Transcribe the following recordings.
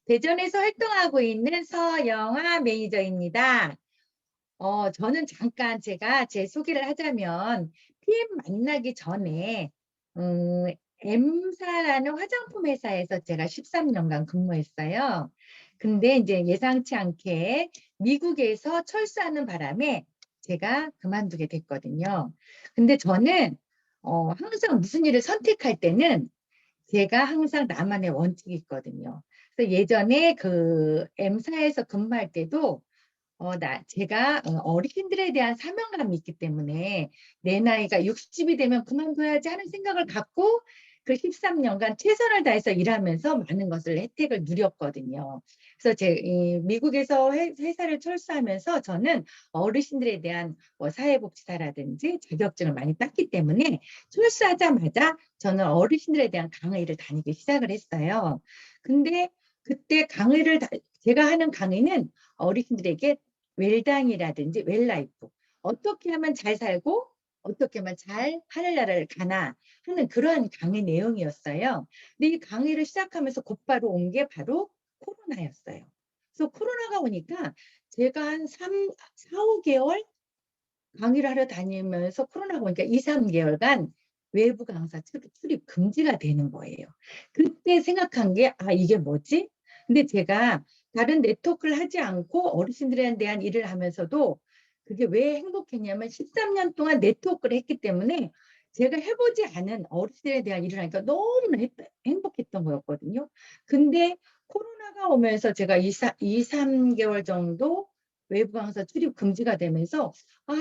대전에서 활동하고 있는 서영아 매니저입니다. 저는 잠깐 제가 제 소개를 하자면 PM 만나기 전에 음, M사라는 화장품 회사에서 제가 13년간 근무했어요. 근데 이제 예상치 않게 미국에서 철수하는 바람에 제가 그만두게 됐거든요. 근데 저는 항상 무슨 일을 선택할 때는 제가 항상 나만의 원칙이 있거든요. 그래서 예전에 그 M사에서 근무할 때도 제가 어르신들에 대한 사명감이 있기 때문에 내 나이가 60이 되면 그만둬야지 하는 생각을 갖고 그 13년간 최선을 다해서 일하면서 많은 것을 혜택을 누렸거든요. 그래서 이 미국에서 회사를 철수하면서 저는 어르신들에 대한 뭐 사회복지사라든지 자격증을 많이 땄기 때문에 철수하자마자 저는 어르신들에 대한 강의를 다니기 시작을 했어요. 근데 그때 제가 하는 강의는 어르신들에게 웰당이라든지 웰라이프, 어떻게 하면 잘 살고 어떻게 하면 잘 하늘나라를 가나 하는 그러한 강의 내용이었어요. 근데 이 강의를 시작하면서 곧바로 온 게 바로 코로나였어요. 그래서 코로나가 오니까 제가 한 4, 5개월 강의를 하러 다니면서 코로나가 오니까 2, 3개월간 외부 강사 출입 금지가 되는 거예요. 그때 생각한 게, 이게 뭐지? 근데 제가 다른 네트워크를 하지 않고 어르신들에 대한 일을 하면서도 그게 왜 행복했냐면 13년 동안 네트워크를 했기 때문에 제가 해보지 않은 어르신들에 대한 일을 하니까 너무나 행복했던 거였거든요. 근데 코로나가 오면서 제가 2, 3개월 정도 외부 강사 출입 금지가 되면서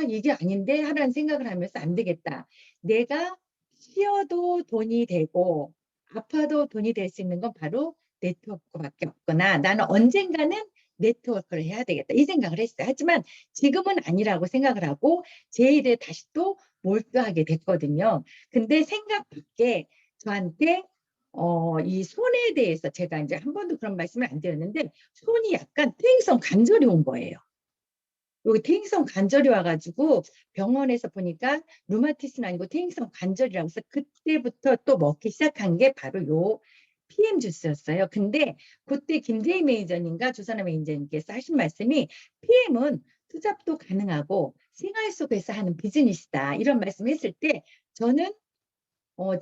이게 아닌데 하라는 생각을 하면서 안 되겠다. 내가 쉬어도 돈이 되고 아파도 돈이 될 수 있는 건 바로 네트워크밖에 없구나. 나는 언젠가는 네트워크를 해야 되겠다. 이 생각을 했어요. 하지만 지금은 아니라고 생각을 하고 제 일에 다시 또 몰두하게 됐거든요. 근데 생각 밖에 저한테 이 손에 대해서 제가 이제 한 번도 그런 말씀을 안 드렸는데 손이 약간 퇴행성 관절이 온 거예요. 여기 퇴행성 관절이 와가지고 병원에서 보니까 루마티스는 아니고 퇴행성 관절이라고 해서 그때부터 또 먹기 시작한 게 바로 요 PM 주스였어요. 근데 그때 김재희 매니저님과 조선아 매니저님께서 하신 말씀이 PM은 투잡도 가능하고 생활 속에서 하는 비즈니스다. 이런 말씀했을 때 저는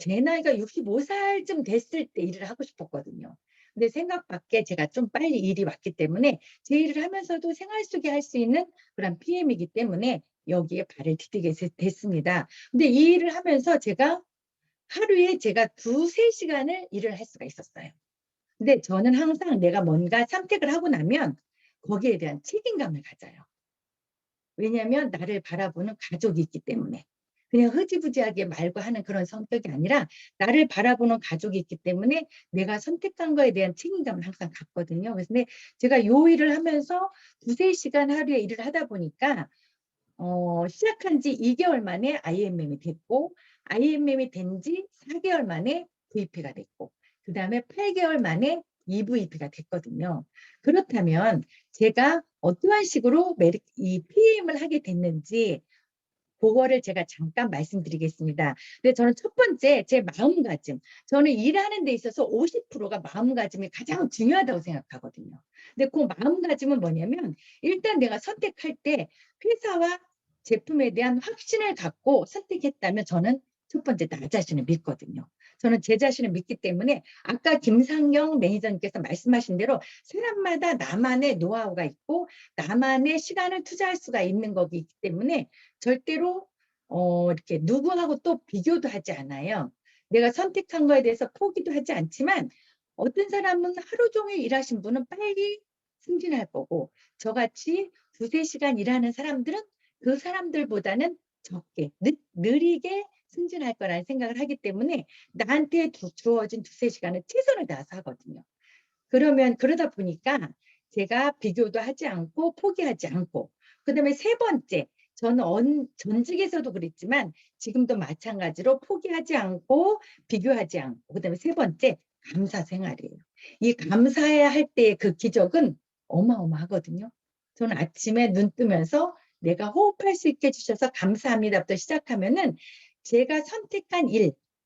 제 나이가 65살쯤 됐을 때 일을 하고 싶었거든요. 근데 생각 밖에 제가 좀 빨리 일이 왔기 때문에 제 일을 하면서도 생활 속에 할 수 있는 그런 PM이기 때문에 여기에 발을 디디게 됐습니다. 근데 이 일을 하면서 제가 하루에 제가 2, 3시간을 일을 할 수가 있었어요. 근데 저는 항상 내가 뭔가 선택을 하고 나면 거기에 대한 책임감을 가져요. 왜냐하면 나를 바라보는 가족이 있기 때문에. 그냥 흐지부지하게 말고 하는 그런 성격이 아니라 나를 바라보는 가족이 있기 때문에 내가 선택한 거에 대한 책임감을 항상 갖거든요. 그래서 제가 요 일을 하면서 2, 3시간 하루에 일을 하다 보니까 시작한 지 2개월 만에 IMM이 됐고 IMM이 된 지 4개월 만에 VP가 됐고 그 다음에 8개월 만에 EVP가 됐거든요. 그렇다면 제가 어떠한 식으로 이 PM을 하게 됐는지 그거를 제가 잠깐 말씀드리겠습니다. 근데 저는 첫 번째 제 마음가짐. 저는 일하는 데 있어서 50%가 마음가짐이 가장 중요하다고 생각하거든요. 근데 그 마음가짐은 뭐냐면 일단 내가 선택할 때 회사와 제품에 대한 확신을 갖고 선택했다면 저는 첫 번째 나 자신을 믿거든요. 저는 제 자신을 믿기 때문에 아까 김상경 매니저님께서 말씀하신 대로 사람마다 나만의 노하우가 있고 나만의 시간을 투자할 수가 있는 거기 때문에 절대로 이렇게 누구하고 또 비교도 하지 않아요. 내가 선택한 거에 대해서 포기도 하지 않지만 어떤 사람은 하루 종일 일하신 분은 빨리 승진할 거고 저같이 2, 3시간 일하는 사람들은 그 사람들보다는 적게 느리게 승진할 거라는 생각을 하기 때문에 나한테 주어진 2, 3시간을 최선을 다해서 하거든요. 그러다 보니까 제가 비교도 하지 않고 포기하지 않고 그다음에 세 번째 저는 전직에서도 그랬지만 지금도 마찬가지로 포기하지 않고 비교하지 않고 그다음에 세 번째 감사 생활이에요. 이 감사해야 할 때의 그 기적은 어마어마하거든요. 저는 아침에 눈 뜨면서 내가 호흡할 수 있게 해주셔서 감사합니다부터 시작하면은 제가 선택한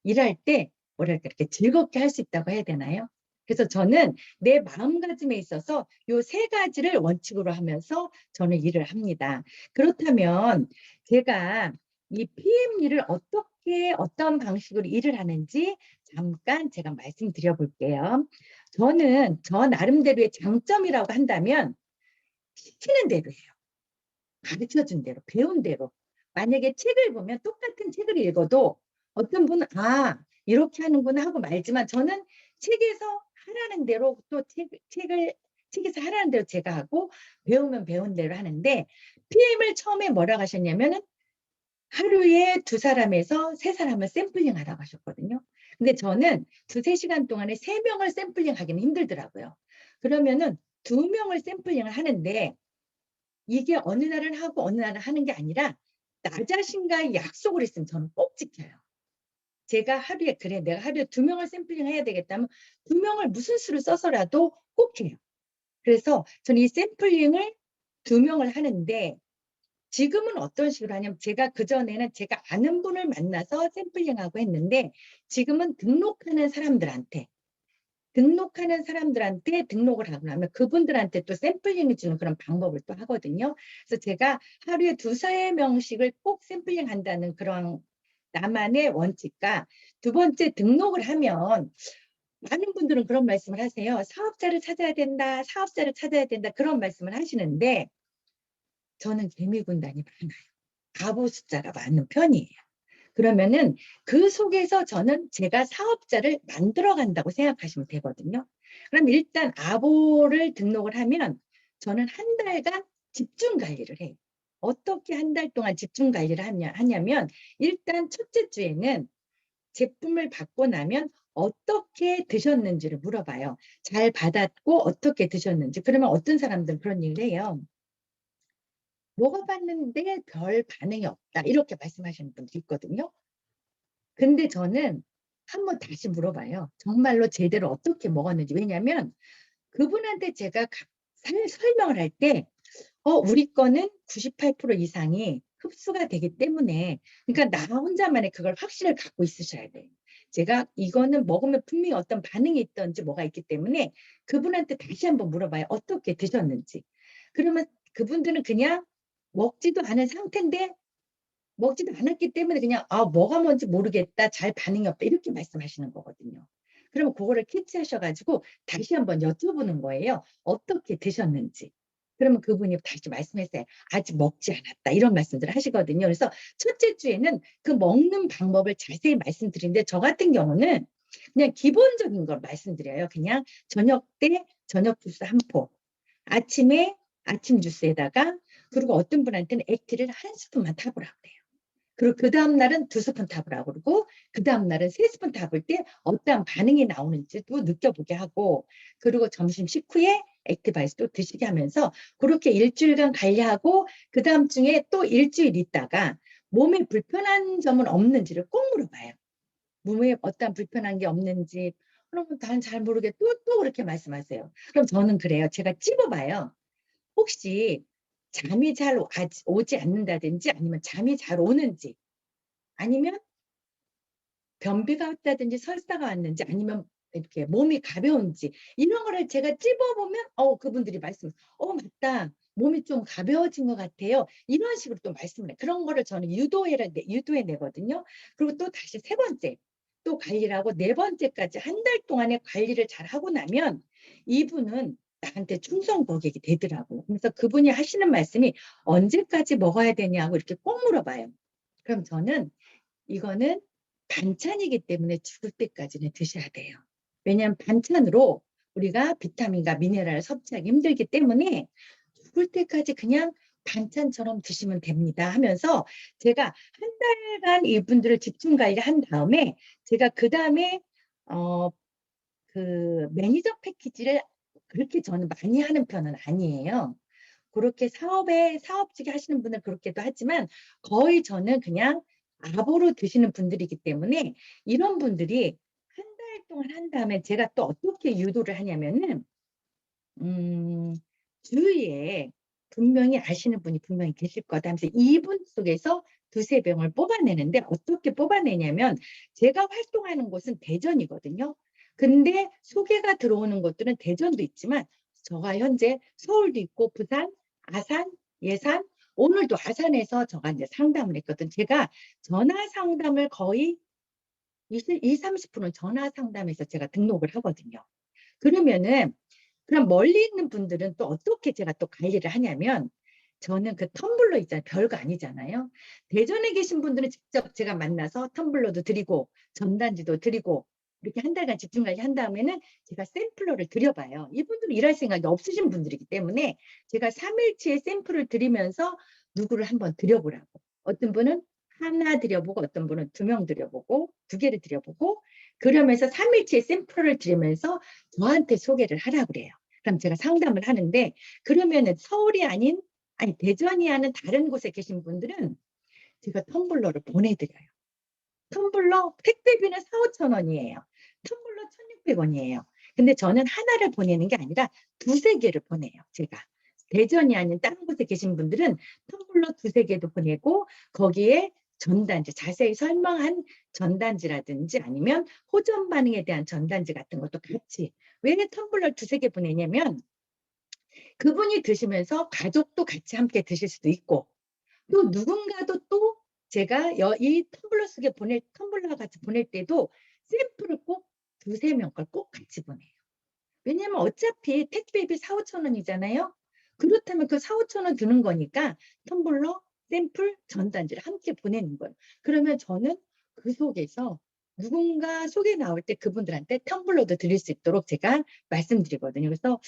일할 때 뭐랄까 이렇게 즐겁게 할 수 있다고 해야 되나요? 그래서 저는 내 마음가짐에 있어서 요 세 가지를 원칙으로 하면서 저는 일을 합니다. 그렇다면 제가 이 PM 일을 어떻게 어떤 방식으로 일을 하는지 잠깐 제가 말씀드려 볼게요. 저는 저 나름대로의 장점이라고 한다면 시키는 대로 해요. 가르쳐준 대로, 배운 대로. 만약에 책을 보면 똑같은 책을 읽어도 어떤 분은 이렇게 하는구나 하고 말지만 저는 책에서 하라는 대로 또 책에서 하라는 대로 제가 하고 배우면 배운 대로 하는데 PM을 처음에 뭐라고 하셨냐면은 하루에 2사람에서 3사람을 샘플링 하라고 하셨거든요. 근데 저는 2~3시간 동안에 3명을 샘플링 하기는 힘들더라고요. 그러면은 2명을 샘플링을 하는데 이게 어느 날은 하고 어느 날은 하는 게 아니라 나 자신과의 약속을 했으면 저는 꼭 지켜요. 제가 하루에 그래 내가 하루에 2명을 샘플링 해야 되겠다면 2명을 무슨 수를 써서라도 꼭 해요. 그래서 저는 이 샘플링을 2명을 하는데 지금은 어떤 식으로 하냐면 제가 그전에는 제가 아는 분을 만나서 샘플링하고 했는데 지금은 등록하는 사람들한테 등록을 하고 나면 그분들한테 또 샘플링을 주는 그런 방법을 또 하거든요. 그래서 제가 하루에 2~3명씩을 꼭 샘플링 한다는 그런 나만의 원칙과 두 번째 등록을 하면 많은 분들은 그런 말씀을 하세요. 사업자를 찾아야 된다, 사업자를 찾아야 된다 그런 말씀을 하시는데 저는 개미군단이 많아요. 바보 숫자가 많은 편이에요. 그러면은 그 속에서 저는 제가 사업자를 만들어 간다고 생각하시면 되거든요. 그럼 일단 아보를 등록을 하면 저는 한 달간 집중 관리를 해요. 어떻게 한 달 동안 집중 관리를 하냐면 일단 첫째 주에는 제품을 받고 나면 어떻게 드셨는지를 물어봐요. 잘 받았고 어떻게 드셨는지. 그러면 어떤 사람들은 그런 얘기를 해요. 먹어봤는데 별 반응이 없다. 이렇게 말씀하시는 분들이 있거든요. 근데 저는 한번 다시 물어봐요. 정말로 제대로 어떻게 먹었는지. 왜냐면 그분한테 제가 설명을 할 때 우리 거는 98% 이상이 흡수가 되기 때문에 그러니까 나 혼자만의 그걸 확신을 갖고 있으셔야 돼요. 제가 이거는 먹으면 분명히 어떤 반응이 있든지 뭐가 있기 때문에 그분한테 다시 한번 물어봐요. 어떻게 드셨는지. 그러면 그분들은 그냥 먹지도 않은 상태인데 먹지도 않았기 때문에 그냥 뭐가 뭔지 모르겠다. 잘 반응이 없다. 이렇게 말씀하시는 거거든요. 그러면 그거를 캐치하셔 가지고 다시 한번 여쭤보는 거예요. 어떻게 드셨는지. 그러면 그분이 다시 말씀했어요. "아직 먹지 않았다." 이런 말씀들을 하시거든요. 그래서 첫째 주에는 그 먹는 방법을 자세히 말씀드리는데 저 같은 경우는 그냥 기본적인 걸 말씀드려요. 그냥 저녁 때 저녁 주스 한 포, 아침에 아침 주스에다가 그리고 어떤 분한테는 액티를 1스푼만 타보라고 그래요. 그리고 그다음 날은 2스푼 타보라고 그러고 그다음 날은 3스푼 타볼 때 어떠한 반응이 나오는지도 느껴보게 하고 그리고 점심 식후에 액티바이스 또 드시게 하면서 그렇게 일주일간 관리하고 그다음 주에 또 일주일 있다가 몸에 불편한 점은 없는지를 꼭 물어봐요. 몸에 어떠한 불편한 게 없는지. 그러면 난 잘 모르겠 또 그렇게 말씀하세요. 그럼 저는 그래요. 제가 찝어봐요. 혹시 잠이 잘 오지 않는다든지 아니면 잠이 잘 오는지 아니면 변비가 왔다든지 설사가 왔는지 아니면 이렇게 몸이 가벼운지 이런 거를 제가 찝어보면 그분들이 맞다. 몸이 좀 가벼워진 것 같아요. 이런 식으로 또 말씀을 해요. 그런 거를 저는 유도해 내거든요. 그리고 또 다시 세 번째 또 관리를 하고 네 번째까지 한 달 동안의 관리를 잘 하고 나면 이분은 나한테 충성 고객이 되더라고요. 그래서 그분이 하시는 말씀이 언제까지 먹어야 되냐고 이렇게 꼭 물어봐요. 그럼 저는 이거는 반찬이기 때문에 죽을 때까지는 드셔야 돼요. 왜냐하면 반찬으로 우리가 비타민과 미네랄을 섭취하기 힘들기 때문에 죽을 때까지 그냥 반찬처럼 드시면 됩니다 하면서 제가 한 달간 이분들을 집중 관리한 다음에 제가 그다음에 그 매니저 패키지를 그렇게 저는 많이 하는 편은 아니에요. 그렇게 사업직에 하시는 분은 그렇게도 하지만 거의 저는 그냥 아보로 드시는 분들이기 때문에 이런 분들이 한 달 동안 한 다음에 제가 또 어떻게 유도를 하냐면은 음 주위에 분명히 아시는 분이 분명히 계실 거다 하면서 이분 속에서 2~3명을 뽑아내는데 어떻게 뽑아내냐면 제가 활동하는 곳은 대전이거든요. 근데 소개가 들어오는 곳들은 대전도 있지만 저가 현재 서울도 있고 부산, 아산, 예산, 오늘도 아산에서 저가 이제 상담을 했거든. 제가 전화 상담을 거의 20, 30분은 전화 상담에서 제가 등록을 하거든요. 그러면은 그럼 멀리 있는 분들은 또 어떻게 제가 또 관리를 하냐면 저는 그 텀블러 있잖아요. 별거 아니잖아요. 대전에 계신 분들은 직접 제가 만나서 텀블러도 드리고 전단지도 드리고 이렇게 한 달간 집중 관리 한 다음에는 제가 샘플러를 드려봐요. 이분들은 일할 생각이 없으신 분들이기 때문에 제가 3일치의 샘플을 드리면서 누구를 한번 드려보라고. 어떤 분은 하나 드려보고 어떤 분은 2명 드려보고 2개를 드려보고 그러면서 3일치의 샘플을 드리면서 저한테 소개를 하라 그래요. 그럼 제가 상담을 하는데 그러면은 서울이 아니 대전이 아닌 다른 곳에 계신 분들은 제가 텀블러를 보내드려요. 텀블러 택배비는 4, 5천 원이에요. 텀블러 1,600원이에요. 근데 저는 하나를 보내는 게 아니라 2~3개를 보내요. 제가. 대전이 아닌 다른 곳에 계신 분들은 텀블러 2~3개도 보내고 거기에 전단지, 자세히 설명한 전단지라든지 아니면 호전 반응에 대한 전단지 같은 것도 같이. 왜 텀블러 2~3개 보내냐면 그분이 드시면서 가족도 같이 함께 드실 수도 있고 또 누군가도 또 제가 이 텀블러 속에 텀블러 같이 보낼 때도 샘플을 꼭 2~3명 걸 꼭 같이 보내요. 왜냐면 어차피 택배비 4, 5천 원이잖아요. 그렇다면 그 4, 5천 원 드는 거니까 텀블러, 샘플, 전단지를 함께 보내는 거예요. 그러면 저는 그 속에서 누군가 소개 나올 때 그분들한테 텀블러도 드릴 수 있도록 제가 말씀드리거든요. 그래서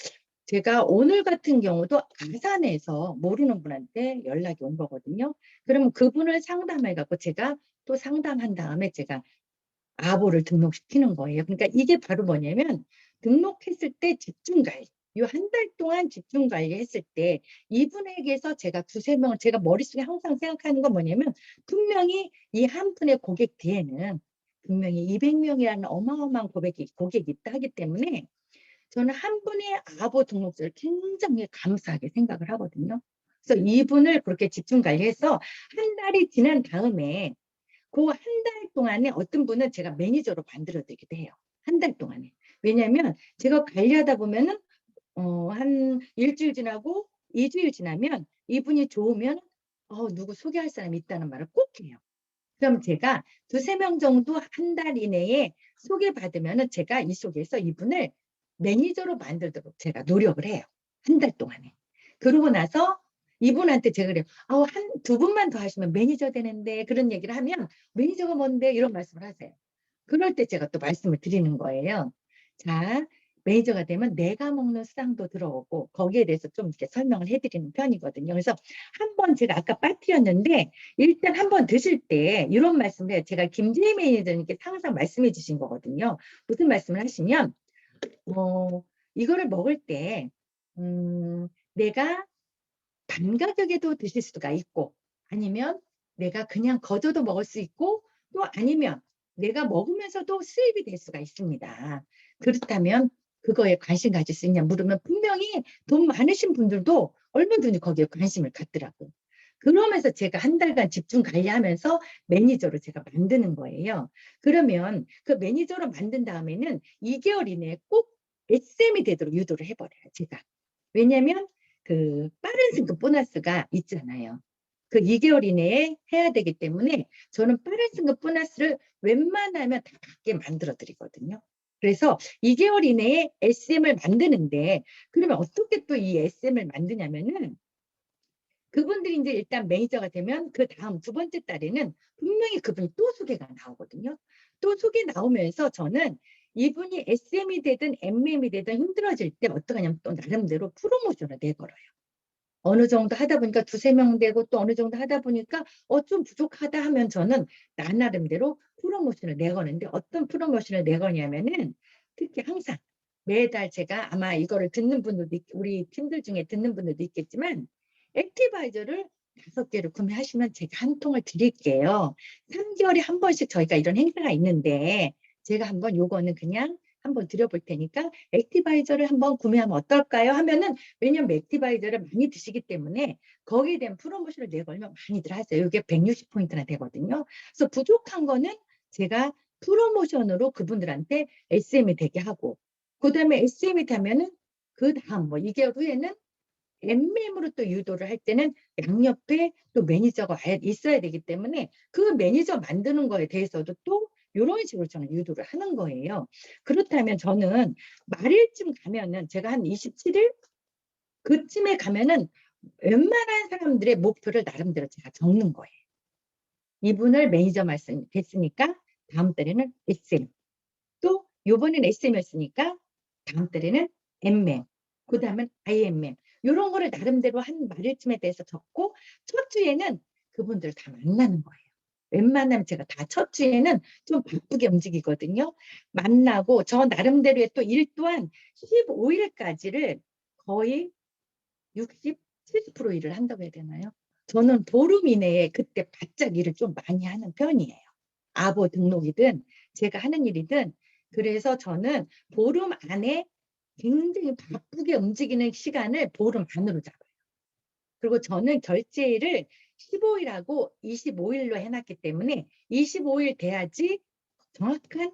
제가 오늘 같은 경우도 아산에서 모르는 분한테 연락이 온 거거든요. 그러면 그분을 상담해 갖고 제가 또 상담한 다음에 제가 아보를 등록시키는 거예요. 그러니까 이게 바로 뭐냐면 등록했을 때 집중 관리. 이 한 달 동안 집중 관리했을 때 이분에게서 제가 2~3명을 제가 머릿속에 항상 생각하는 건 뭐냐면 분명히 이 한 분의 고객 뒤에는 분명히 200명이라는 어마어마한 고객이 있다 하기 때문에 저는 한 분의 아보 등록자를 굉장히 감사하게 생각을 하거든요. 그래서 이분을 그렇게 집중 관리해서 한 달이 지난 다음에 그 한 달 동안에 어떤 분은 제가 매니저로 만들어 드리기도 해요. 한 달 동안에. 왜냐하면 제가 관리하다 보면은 한 일주일 지나고 2주일 지나면 이분이 좋으면 누구 소개할 사람이 있다는 말을 꼭 해요. 그럼 제가 2~3명 정도 한 달 이내에 소개받으면은 제가 이 속에서 이분을 매니저로 만들도록 제가 노력을 해요. 한 달 동안에. 그러고 나서 이분한테 제가 그래요. 한 2분만 더 하시면 매니저 되는데 그런 얘기를 하면 매니저가 뭔데 이런 말씀을 하세요. 그럴 때 제가 또 말씀을 드리는 거예요. 자, 매니저가 되면 내가 먹는 수당도 들어오고 거기에 대해서 좀 이렇게 설명을 해드리는 편이거든요. 그래서 한번 제가 아까 빠뜨렸는데 일단 한번 드실 때 이런 말씀을 해요. 제가 김재희 매니저님께 항상 말씀해 주신 거거든요. 무슨 말씀을 하시면 이거를 먹을 때 내가 반 가격에도 드실 수가 있고 아니면 내가 그냥 거저도 먹을 수 있고 또 아니면 내가 먹으면서도 수입이 될 수가 있습니다. 그렇다면 그거에 관심 가질 수 있냐 물으면 분명히 돈 많으신 분들도 얼마든지 거기에 관심을 갖더라고요. 그러면서 제가 한 달간 집중 관리하면서 매니저로 제가 만드는 거예요. 그러면 그 매니저로 만든 다음에는 2개월 이내에 꼭 SM이 되도록 유도를 해버려요, 제가. 왜냐면 그 빠른 승급 보너스가 있잖아요. 그 2개월 이내에 해야 되기 때문에 저는 빠른 승급 보너스를 웬만하면 다 받게 만들어 드리거든요. 그래서 2개월 이내에 SM을 만드는데 그러면 어떻게 또 이 SM을 만드냐면은 그분들이 이제 일단 매니저가 되면 그 다음 2번째 달에는 분명히 그분이 또 소개가 나오거든요. 또 소개 나오면서 저는 이분이 SM이 되든 MM이 되든 힘들어질 때 어떡하냐면 또 나름대로 프로모션을 내걸어요. 어느 정도 하다 보니까 2~3명 되고 또 어느 정도 하다 보니까 좀 부족하다 하면 저는 나 나름대로 프로모션을 내거는데 어떤 프로모션을 내거냐면은 특히 항상 매달 제가 아마 이거를 듣는 분들도 우리 팀들 중에 듣는 분들도 있겠지만 액티바이저를 5개를 구매하시면 제가 한 통을 드릴게요. 3개월에 한 번씩 저희가 이런 행사가 있는데 제가 한번 요거는 그냥 한번 드려볼 테니까 액티바이저를 한번 구매하면 어떨까요? 하면은 왜냐면 액티바이저를 많이 드시기 때문에 거기에 대한 프로모션을 내걸면 많이들 하세요. 이게 160포인트나 되거든요. 그래서 부족한 거는 제가 프로모션으로 그분들한테 SM이 되게 하고, 그다음에 SM이 되면은 그다음 뭐 2개월 후에는 MM으로 또 유도를 할 때는 양옆에 또 매니저가 있어야 되기 때문에 그 매니저 만드는 거에 대해서도 또 이런 식으로 저는 유도를 하는 거예요. 그렇다면 저는 말일쯤 가면은 제가 한 27일 그쯤에 가면은 웬만한 사람들의 목표를 나름대로 제가 적는 거예요. 이분을 매니저 말씀 됐으니까 다음 달에는 SM. 또 요번엔 SM이었으니까 다음 달에는 MM. 그 다음엔 IMM. 요런 거를 나름대로 한 말일쯤에 대해서 적고 첫 주에는 그분들 다 만나는 거예요. 웬만하면 제가 다 첫 주에는 좀 바쁘게 움직이거든요. 만나고 저 나름대로의 또 일 또한 15일까지를 거의 60, 70% 일을 한다고 해야 되나요? 저는 보름 이내에 그때 바짝 일을 좀 많이 하는 편이에요. 아보 등록이든 제가 하는 일이든. 그래서 저는 보름 안에 굉장히 바쁘게 움직이는 시간을 보름 안으로 잡아요. 그리고 저는 결제일을 15일하고 25일로 해놨기 때문에 25일 돼야지 정확한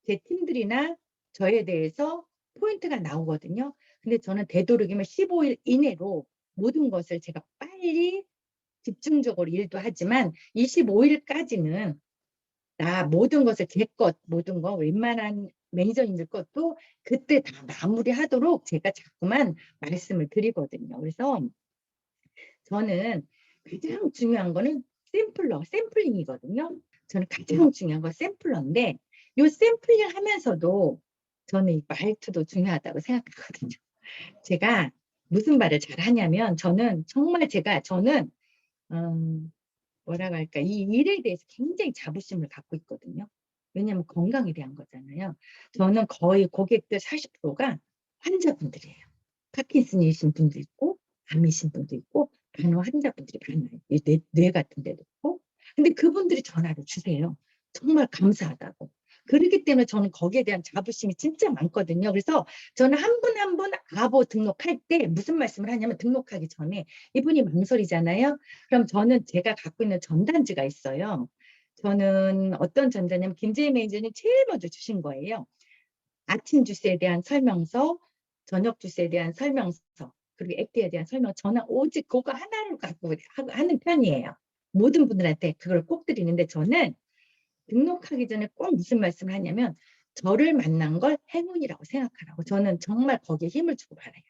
제 팀들이나 저에 대해서 포인트가 나오거든요. 근데 저는 되도록이면 15일 이내로 모든 것을 제가 빨리 집중적으로 일도 하지만 25일까지는 나 모든 것을 제 것, 모든 거 웬만한 매니저님들 것도 그때 다 마무리하도록 제가 자꾸만 말씀을 드리거든요. 그래서 저는 가장 중요한 거는 샘플링이거든요. 저는 가장 중요한 건 샘플러인데 이 샘플링 하면서도 저는 이 말투도 중요하다고 생각하거든요. 제가 무슨 말을 잘 하냐면 저는 뭐라고 할까, 이 일에 대해서 굉장히 자부심을 갖고 있거든요. 왜냐하면 건강에 대한 거잖아요. 저는 거의 고객들 40%가 환자분들이에요. 파킨슨이신 분도 있고 암이신 분도 있고 간호 환자분들이 많아요. 뇌 같은 데도 있고. 근데 그분들이 전화를 주세요. 정말 감사하다고. 그렇기 때문에 저는 거기에 대한 자부심이 진짜 많거든요. 그래서 저는 한 분 한 분 아보 등록할 때 무슨 말씀을 하냐면, 등록하기 전에 이분이 망설이잖아요. 그럼 저는 제가 갖고 있는 전단지가 있어요. 저는 어떤 전단지냐면 김재희 매니저님 제일 먼저 주신 거예요. 아침 주스에 대한 설명서, 저녁 주스에 대한 설명서, 그리고 액티에 대한 설명. 저는 오직 그거 하나를 갖고 하는 편이에요. 모든 분들한테 그걸 꼭 드리는데, 저는 등록하기 전에 꼭 무슨 말씀을 하냐면 저를 만난 걸 행운이라고 생각하라고. 저는 정말 거기에 힘을 주고 말아요.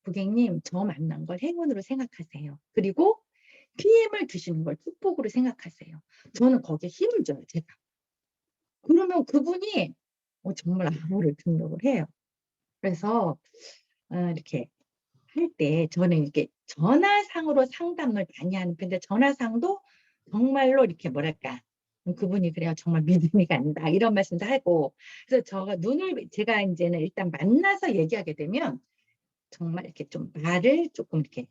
고객님, 저 만난 걸 행운으로 생각하세요. 그리고 PM을 주시는 걸 축복으로 생각하세요. 저는 거기에 힘을 줘요, 제가. 그러면 그분이 정말 암호를 등록을 해요. 그래서 이렇게 할 때 저는 이렇게 전화상으로 상담을 많이 하는 편인데, 전화상도 정말로 이렇게 뭐랄까, 그분이 그래요, 정말 믿음이 간다 이런 말씀도 하고. 그래서 제가 이제는 일단 만나서 얘기하게 되면 정말 이렇게 좀 말을 조금 이렇게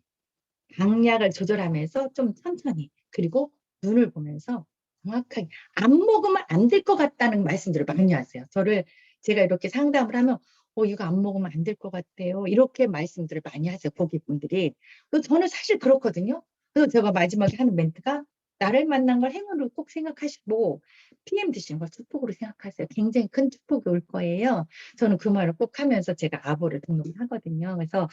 강약을 조절하면서 좀 천천히, 그리고 눈을 보면서 정확하게 안 먹으면 안 될 것 같다는 말씀들을 많이 하세요. 제가 이렇게 상담을 하면 이거 안 먹으면 안 될 것 같아요. 이렇게 말씀들을 많이 하세요, 고객분들이. 그래서 저는 사실 그렇거든요. 그래서 제가 마지막에 하는 멘트가, 나를 만난 걸 행운으로 꼭 생각하시고 PM 드시는 걸 축복으로 생각하세요. 굉장히 큰 축복이 올 거예요. 저는 그 말을 꼭 하면서 제가 아보를 등록을 하거든요. 그래서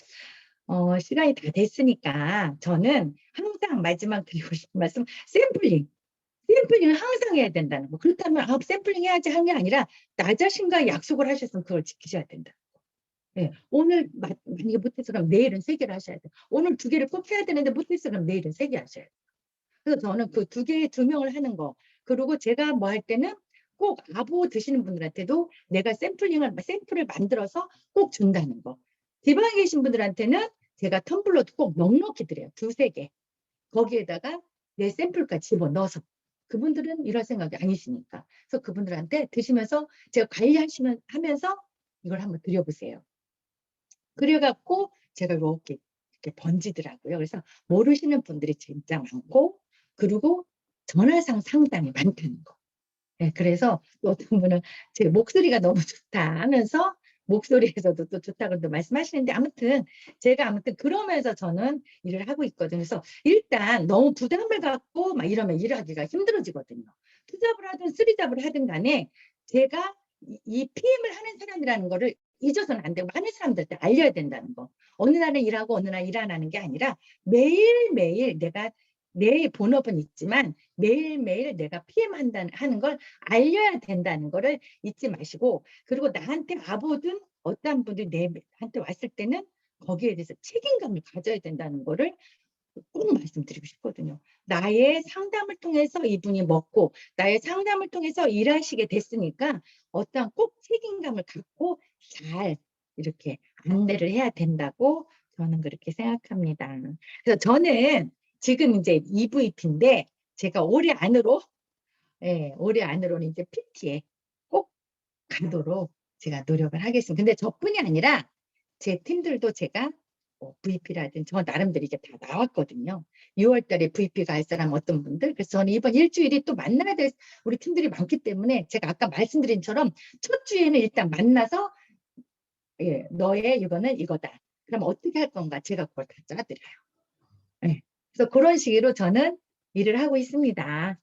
시간이 다 됐으니까 저는 항상 마지막 드리고 싶은 말씀, 샘플링을 항상 해야 된다는 거. 그렇다면 샘플링 해야지 하는 게 아니라 나 자신과 약속을 하셨으면 그걸 지키셔야 된다. 네. 오늘 만약에 못해서 그럼 내일은 3개를 하셔야 돼요. 오늘 2개를 꼭 해야 되는데 못해서 그럼 내일은 3개 하셔야 돼요. 그래서 저는 그 2명을 하는 거. 그리고 제가 뭐 할 때는 꼭 아보 드시는 분들한테도 내가 샘플을 만들어서 꼭 준다는 거. 지방에 계신 분들한테는 제가 텀블러도 꼭 넉넉히 드려요. 2-3개. 거기에다가 내 샘플까지 집어넣어서. 그분들은 이럴 생각이 아니시니까. 그래서 그분들한테 드시면서 제가 하면서 이걸 한번 드려보세요. 그래갖고 제가 이렇게 번지더라고요. 그래서 모르시는 분들이 진짜 많고, 그리고 전화상 상담이 많다는 거. 네, 그래서 어떤 분은 제 목소리가 너무 좋다 하면서 목소리에서도 또 좋다고 또 말씀하시는데, 제가 그러면서 저는 일을 하고 있거든요. 그래서 일단 너무 부담을 갖고 막 이러면 일하기가 힘들어지거든요. 투잡을 하든 쓰리잡을 하든 간에 제가 이 PM을 하는 사람이라는 거를 잊어서는 안 되고 많은 사람들한테 알려야 된다는 거. 어느 날은 일하고 어느 날 일 안 하는 게 아니라 매일매일 내가 내 본업은 있지만 매일매일 내가 PM 하는 걸 알려야 된다는 거를 잊지 마시고, 그리고 나한테 와보든 어떤 분들이 내한테 왔을 때는 거기에 대해서 책임감을 가져야 된다는 거를 꼭 말씀드리고 싶거든요. 나의 상담을 통해서 이분이 먹고 나의 상담을 통해서 일하시게 됐으니까 어떠한 꼭 책임감을 갖고 잘 이렇게 안내를 해야 된다고 저는 그렇게 생각합니다. 그래서 저는 지금 이제 EVP인데 제가 올해 안으로, 예, 올해 안으로는 이제 PT에 꼭 가도록 제가 노력을 하겠습니다. 근데 저뿐이 아니라 제 팀들도 제가 VP라든지 저 나름대로 이제 다 나왔거든요. 6월 달에 VP 갈 사람 어떤 분들. 그래서 저는 이번 일주일이 또 만나야 될 우리 팀들이 많기 때문에 제가 아까 말씀드린 처럼 첫 주에는 일단 만나서, 예, 너의 이거는 이거다. 그럼 어떻게 할 건가? 제가 그걸 다 짜드려요. 예. 그래서 그런 식으로 저는 일을 하고 있습니다.